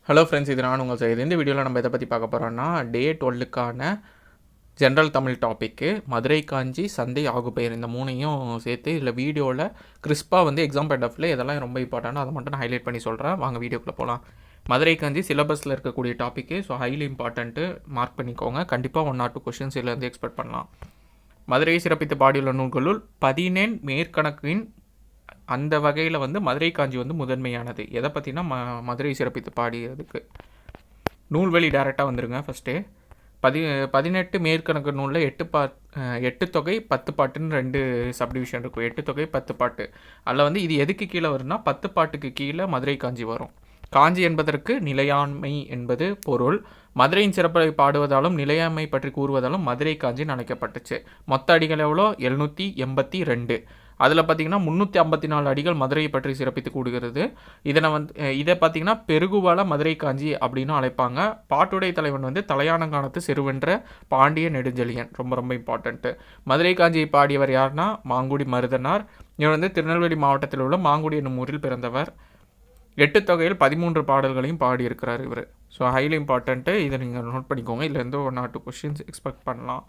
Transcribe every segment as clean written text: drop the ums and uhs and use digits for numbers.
Hello friends, இது நான் உங்கள் செய்தி. இந்த வீடியோவில் நம்ம எதை பற்றி பார்க்க போகிறோம்னா, டே 12க்கான ஜென்ரல் தமிழ் டாப்பிக்கு மதுரை காஞ்சி சந்தை ஆகுபெயர் இந்த மூணையும் சேர்த்து இதில் வீடியோவில் கிறிஸ்பாக வந்து எக்ஸாம் பேட்டஃபில் இதெல்லாம் ரொம்ப இம்பார்ட்டன்ட், அதை மட்டும் நான் ஹைலைட் பண்ணி சொல்கிறேன். வாங்க வீடியோக்குள்ளே போகலாம். மதுரை காஞ்சி சிலபஸில் இருக்கக்கூடிய topic, so highly important, mark பண்ணிக்கோங்க. கண்டிப்பாக 1 or 2 கொஷின்ஸ் இதுலேருந்து எக்ஸ்பெக்ட் பண்ணலாம். மதுரையை சிறப்பித்து பாடியுள்ள நூல்களுள் 14 மேற்கணக்கின் அந்த வகையில் வந்து மதுரை காஞ்சி வந்து முதன்மையானது. எதை பற்றினா மதுரை சிறப்பித்து பாடியதுக்கு நூல்வழி டேரெக்டாக வந்துருங்க. ஃபஸ்ட்டு 18 மேற்கணக்கு நூலில் 8 தொகை 10 பாட்டுன்னு 2 சப்டிவிஷன் இருக்கும். 8 தொகை 10 பாட்டு. அதில் வந்து இது எதுக்கு கீழே வரும்னா 10 பாட்டுக்கு கீழே மதுரை காஞ்சி வரும். காஞ்சி என்பதற்கு நிலையாண்மை என்பது பொருள். மதுரையின் சிறப்பை பாடுவதாலும் நிலையாண்மை பற்றி கூறுவதாலும் மதுரை காஞ்சின்னு அழைக்கப்பட்டுச்சு. மொத்த அடிகள் எவ்வளோ? 782. அதில் பார்த்திங்கன்னா 354 அடிகள் மதுரையை பற்றி சிறப்பித்து கூடுகிறது. இதை பார்த்திங்கன்னா பெருகுவள மதுரை காஞ்சி அப்படின்னு அழைப்பாங்க. பாட்டுடை தலைவன் வந்து தலையானங்கானத்து செருவென்ற பாண்டிய நெடுஞ்செழியன். ரொம்ப ரொம்ப இம்பார்ட்டண்ட்டு. மதுரை காஞ்சியை பாடியவர் யாருன்னா மாங்குடி மருதனார். இவர் வந்து திருநெல்வேலி மாவட்டத்தில் உள்ள மாங்குடி என்னும் ஊரில் பிறந்தவர். 8 தொகையில் 13 பாடல்களையும் பாடியிருக்கிறார் இவர். ஸோ ஹைலி இம்பார்ட்டண்ட்டு, இதை நீங்கள் நோட் பண்ணிக்கோங்க. இதுலேருந்து 1 or 2 கொஷின்ஸ் எக்ஸ்பெக்ட் பண்ணலாம்.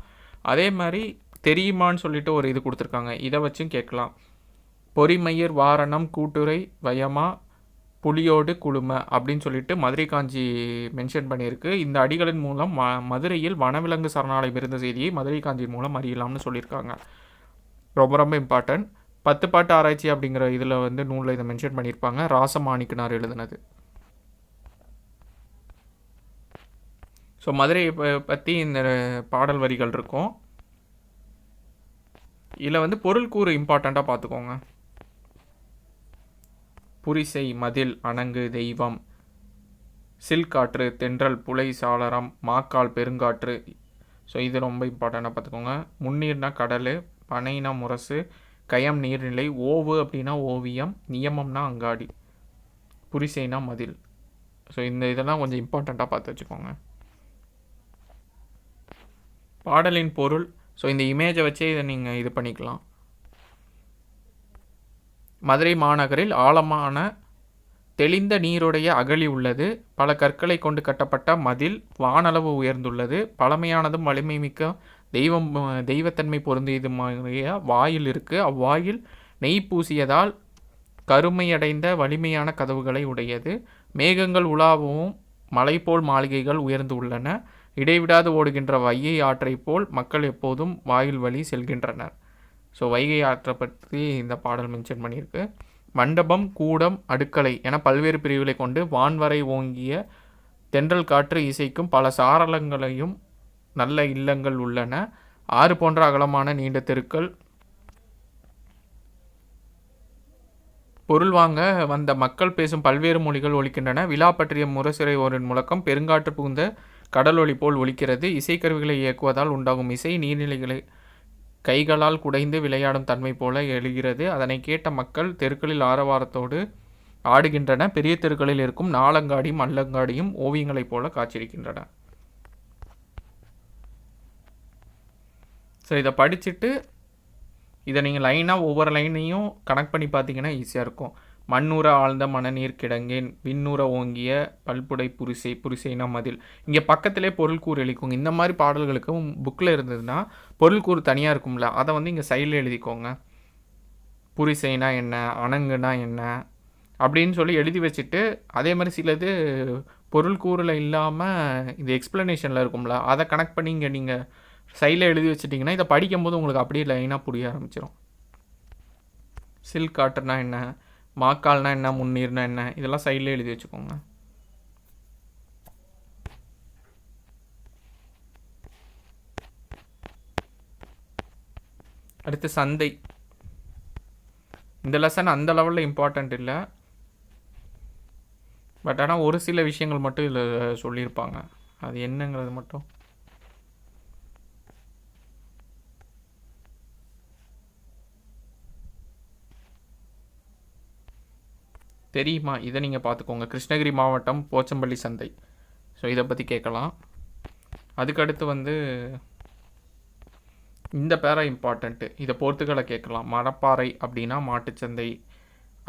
அதே மாதிரி தெரியுமான்னு சொல்லிட்டு ஒரு இது கொடுத்துருக்காங்க, இதை வச்சும் கேட்கலாம். பொறிமயிர் வாரணம் கூட்டுரை வயமா புலியோடு குழும அப்படின்னு சொல்லிட்டு மதுரை காஞ்சி மென்ஷன் பண்ணியிருக்கு. இந்த அடிகளின் மூலம் மதுரையில் வனவிலங்கு சரணாலயம் இருந்த செய்தியை மதுரை காஞ்சியின் மூலம் அறியலாம்னு சொல்லியிருக்காங்க. ரொம்ப ரொம்ப இம்பார்ட்டன்ட். 10 பாட்டு ஆராய்ச்சி அப்படிங்கிற இதில் வந்து நூலில் இதை மென்ஷன் பண்ணியிருப்பாங்க. ராசமாணிக்கனார் எழுதுனது. ஸோ மதுரையை பற்றி இந்த பாடல் வரிகள் இருக்கும். இதில் வந்து பொருள் கூறு இம்பார்ட்டண்ட்டாக பார்த்துக்கோங்க. புரிசை மதில் அணங்கு தெய்வம் சில்காற்று தென்றல் புலை சாளரம் மாக்கால் பெருங்காற்று. ஸோ இது ரொம்ப இம்பார்ட்டண்ட்டாக பார்த்துக்கோங்க. முன்னீர்னா கடல், பனைனா முரசு, கயம் நீர்நிலை, ஓவு அப்படின்னா ஓவியம், நியமம்னா அங்காடி, புரிசைனா மதில். ஸோ இந்த இதெல்லாம் கொஞ்சம் இம்பார்ட்டண்ட்டாக பார்த்து வச்சுக்கோங்க. பாடலின் பொருள், ஸோ இந்த இமேஜை வச்சே இதை நீங்கள் இது பண்ணிக்கலாம். மதுரை மாநகரில் ஆழமான தெளிந்த நீருடைய அகழி உள்ளது. பல கற்களை கொண்டு கட்டப்பட்ட மதில் வானளவு உயர்ந்துள்ளது. பழமையானதும் வலிமை மிக்க தெய்வத்தன்மை பொருந்தியதுമായ வாயில் இருக்குது. அவ்வாயில் நெய் பூசியதால் கருமையடைந்த வலிமையான கதவுகளை உடையது. மேகங்கள் உலாவும் மலை போல் மாளிகைகள் உயர்ந்து உள்ளன. இடைவிடாது ஓடுகின்ற வைகை ஆற்றை போல் மக்கள் எப்போதும் வாயில் வழி செல்கின்றனர். ஸோ வைகை ஆற்றை பற்றி இந்த பாடல் மென்ஷன் பண்ணியிருக்கு. மண்டபம் கூடம் அடுக்களை என பல்வேறு பிரிவுகளை கொண்டு வான்வரை ஓங்கிய தென்றல் காற்று இசைக்கும் பல சாரளங்களையும் நல்ல இல்லங்கள் உள்ளன. 6 போன்ற அகலமான நீண்ட தெருக்கள். பொருள் வாங்க வந்த மக்கள் பேசும் பல்வேறு மொழிகள் ஒலிக்கின்றன. விழா பற்றிய முரசிறை ஓரின் முழக்கம் பெருங்காற்று புகுந்த கடல் ஒலி போல் ஒலிக்கிறது. இசைக்கருவிகளை இயக்குவதால் உண்டாகும் இசை நீர்நிலைகளை கைகளால் குடைந்து விளையாடும் தன்மை போல எழுகிறது. அதனை கேட்ட மக்கள் தெருக்களில் ஆரவாரத்தோடு ஆடுகின்றன. பெரிய தெருக்களில் இருக்கும் நாலங்காடியும் அல்லங்காடியும் ஓவியங்களைப் போல காட்சியளிக்கின்றன. ஸோ இதை படிச்சுட்டு இதை நீங்கள் லைனாக ஒவ்வொரு லைனையும் கனெக்ட் பண்ணி பார்த்தீங்கன்னா ஈஸியாக இருக்கும். மண்ணூர ஆழ்ந்த மணநீர் கிடங்கேன் விண்ணூர ஓங்கிய பல்புடை புரிசைனா மதில். இங்கே பக்கத்திலே பொருள்கூறு எழுதிக்கோங்க. இந்த மாதிரி பாடல்களுக்கும் புக்கில் இருந்ததுன்னா பொருள்கூறு தனியாக இருக்கும்ல, அதை வந்து இங்கே சைடில் எழுதிக்கோங்க. புரிசைனா என்ன, அணங்குனா என்ன அப்படின்னு சொல்லி எழுதி வச்சுட்டு, அதே மாதிரி சிலது பொருள்கூறில் இல்லாமல் இது எக்ஸ்ப்ளனேஷனில் இருக்கும்ல, அதை கனெக்ட் பண்ணி இங்கே நீங்கள் சைடில் எழுதி வச்சுட்டிங்கன்னா இதை படிக்கும்போது உங்களுக்கு அப்படியே லைனாக புரிய ஆரம்பிச்சிடும். சில்க் காட்டுனா என்ன, மாக்கால்னா என்ன, முன்னீர்னா என்ன, இதெல்லாம் சைடில் எழுதி வச்சுக்கோங்க. அடுத்து சந்தை. இந்த லெசன் அந்த லெவலில் இம்பார்ட்டண்ட் இல்லை, பட் ஆனால் ஒரு சில விஷயங்கள் மட்டும் இதில் சொல்லியிருப்பாங்க. அது என்னங்கிறது மட்டும் தெரியுமா, இதை நீங்கள் பார்த்துக்கோங்க. கிருஷ்ணகிரி மாவட்டம் போச்சம்பள்ளி சந்தை. ஸோ இதை பற்றி கேட்கலாம். அதுக்கடுத்து வந்து இந்த பேரா இம்பார்ட்டண்ட்டு, இதை பொறுத்துக்களை கேட்கலாம். மணப்பாறை அப்படின்னா மாட்டுச்சந்தை,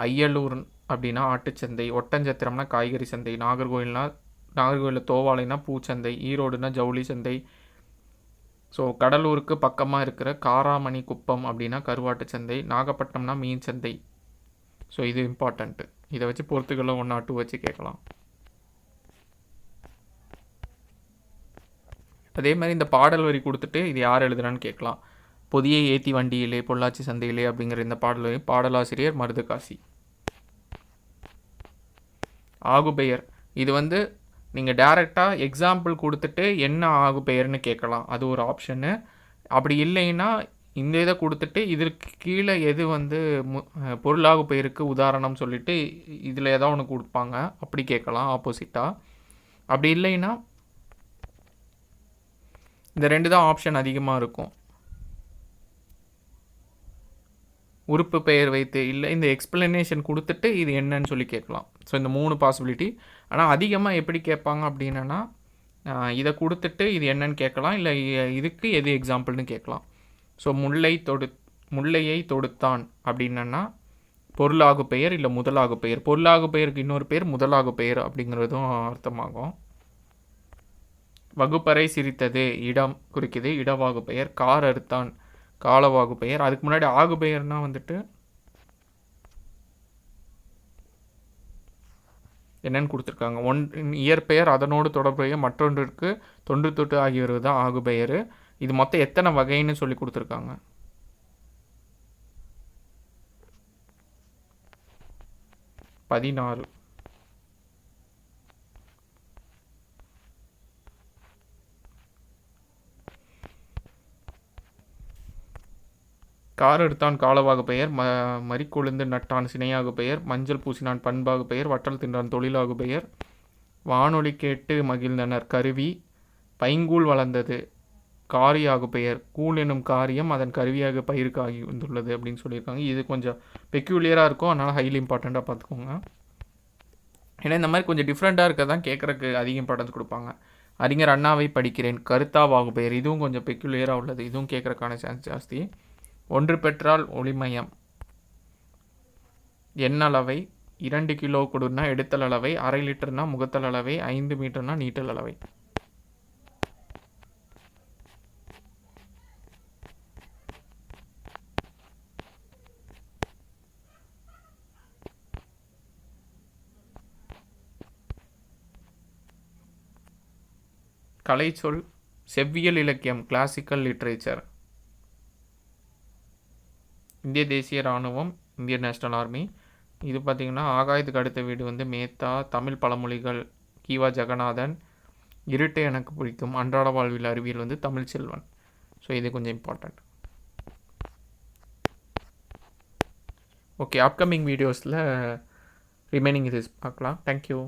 அய்யலூர் அப்படின்னா ஆட்டுச்சந்தை, ஒட்டஞ்சத்திரம்னா காய்கறி சந்தை, நாகர்கோவிலில் தோவாலைனா பூச்சந்தை, ஈரோடுனா ஜவுளி சந்தை. ஸோ கடலூருக்கு பக்கமாக இருக்கிற காராமணி குப்பம் அப்படின்னா கருவாட்டு சந்தை, நாகப்பட்டினம்னா மீன் சந்தை. ஸோ இது இம்பார்ட்டண்ட்டு. இதை வச்சு பொறுத்துக்களை 1 or 2 வச்சு கேட்கலாம். அதே மாதிரி இந்த பாடல் வரி கொடுத்துட்டு இது யார் எழுதுறான்னு கேட்கலாம். பொதியை ஏத்தி வண்டியிலே பொள்ளாச்சி சந்தையிலே அப்படிங்கிற இந்த பாடல் வரி பாடலாசிரியர் மருதுகாசி. ஆகுபெயர் இது வந்து நீங்கள் டேரெக்டாக எக்ஸாம்பிள் கொடுத்துட்டு என்ன ஆகுபெயர்னு கேட்கலாம், அது ஒரு ஆப்ஷனு. அப்படி இல்லைன்னா இந்த இதை கொடுத்துட்டு இதற்கு கீழே எது வந்து பொருளாகு பெயருக்கு உதாரணம் சொல்லிட்டு இதில் ஏதோ ஒன்று கொடுப்பாங்க, அப்படி கேட்கலாம் ஆப்போசிட்டாக. அப்படி இல்லைன்னா இந்த 2 தான் ஆப்ஷன் அதிகமாக இருக்கும். உறுப்பு பெயர் வைத்து இல்லை இந்த எக்ஸ்பிளனேஷன் கொடுத்துட்டு இது என்னன்னு சொல்லி கேட்கலாம். ஸோ இந்த 3 பாசிபிலிட்டி. ஆனால் அதிகமாக எப்படி கேட்பாங்க அப்படின்னா இதை கொடுத்துட்டு இது என்னன்னு கேட்கலாம், இல்லை இதுக்கு எது எக்ஸாம்பிள்னு கேட்கலாம். ஸோ முல்லையை தொடுத்தான் அப்படின்னா பொருளாகு பெயர் இல்லை முதலாகு பெயர். பொருளாகு பெயருக்கு இன்னொரு பேர் முதலாகு பெயர் அப்படிங்கிறதும் அர்த்தமாகும். வகுப்பறை சிரித்தது இடம் குறிக்குது, இடவாகு பெயர். கார் அறுத்தான் காலவாகு பெயர். அதுக்கு முன்னாடி ஆகு பெயர்னா வந்துட்டு என்னன்னு கொடுத்துருக்காங்க. இயற்பெயர் அதனோடு தொடர்புடைய மற்றொன்றிற்கு தொன்று தொட்டு ஆகி வருவது தான் ஆகு பெயர். இது மொத்தம் எத்தனை வகைன்னு சொல்லி கொடுத்துருக்காங்க. 16. கார் எடுத்தான் காலவாகு பெயர், மறிக்கொழுந்து நட்டான் சினையாகு பெயர், மஞ்சள் பூசினான் பண்பாகு பெயர், வற்றல் தின்றான் தொழிலாகு பெயர், வானொலி கேட்டு மகிழ்ந்தனர் கருவி, பைங்கூழ் வளர்ந்தது காரியாகு பெயர், கூழ் எனும் காரியம் அதன் கருவியாக பயிருக்கு ஆகி வந்துள்ளது அப்படின்னு சொல்லியிருக்காங்க. இது கொஞ்சம் பெக்யூலியராக இருக்கும், அதனால் ஹைலி இம்பார்ட்டண்ட்டாக பார்த்துக்கோங்க. ஏன்னா இந்த மாதிரி கொஞ்சம் டிஃப்ரெண்ட்டாக இருக்க தான் கேட்குறக்கு அதிக இம்பார்ட்டன்ஸ் கொடுப்பாங்க. அறிஞர் அண்ணாவை படிக்கிறேன் கருத்தாவாகு பெயர், இதுவும் கொஞ்சம் பெக்யூலியராக உள்ளது, இதுவும் கேட்குறக்கான சான்ஸ் ஜாஸ்தி. ஒன்று பெற்றால் ஒளிமயம் எண்ணளவை, 2 கிலோ கொடுன்னா எடுத்தல் அளவை, 1/2 லிட்டர்னா முகத்தல் அளவை, 5 மீட்டர்னா நீட்டல் அளவை. கலைச்சொல் செவ்வியல் இலக்கியம் கிளாசிக்கல் லிட்ரேச்சர். இந்திய தேசிய இராணுவம் இந்தியன் நேஷ்னல் ஆர்மி. இது பார்த்திங்கன்னா ஆகாயத்துக்கு அடுத்த வீடு வந்து மேத்தா, தமிழ் பழமொழிகள் கீவா ஜெகநாதன், இருட்டு எனக்கு பிடிக்கும், அன்றாட வாழ்வில் அறிவியல் வந்து தமிழ் செல்வன். ஸோ இது கொஞ்சம் இம்பார்ட்டண்ட். ஓகே, அப்கமிங் வீடியோஸில் ரிமைனிங் இது பார்க்கலாம். தேங்க்யூ.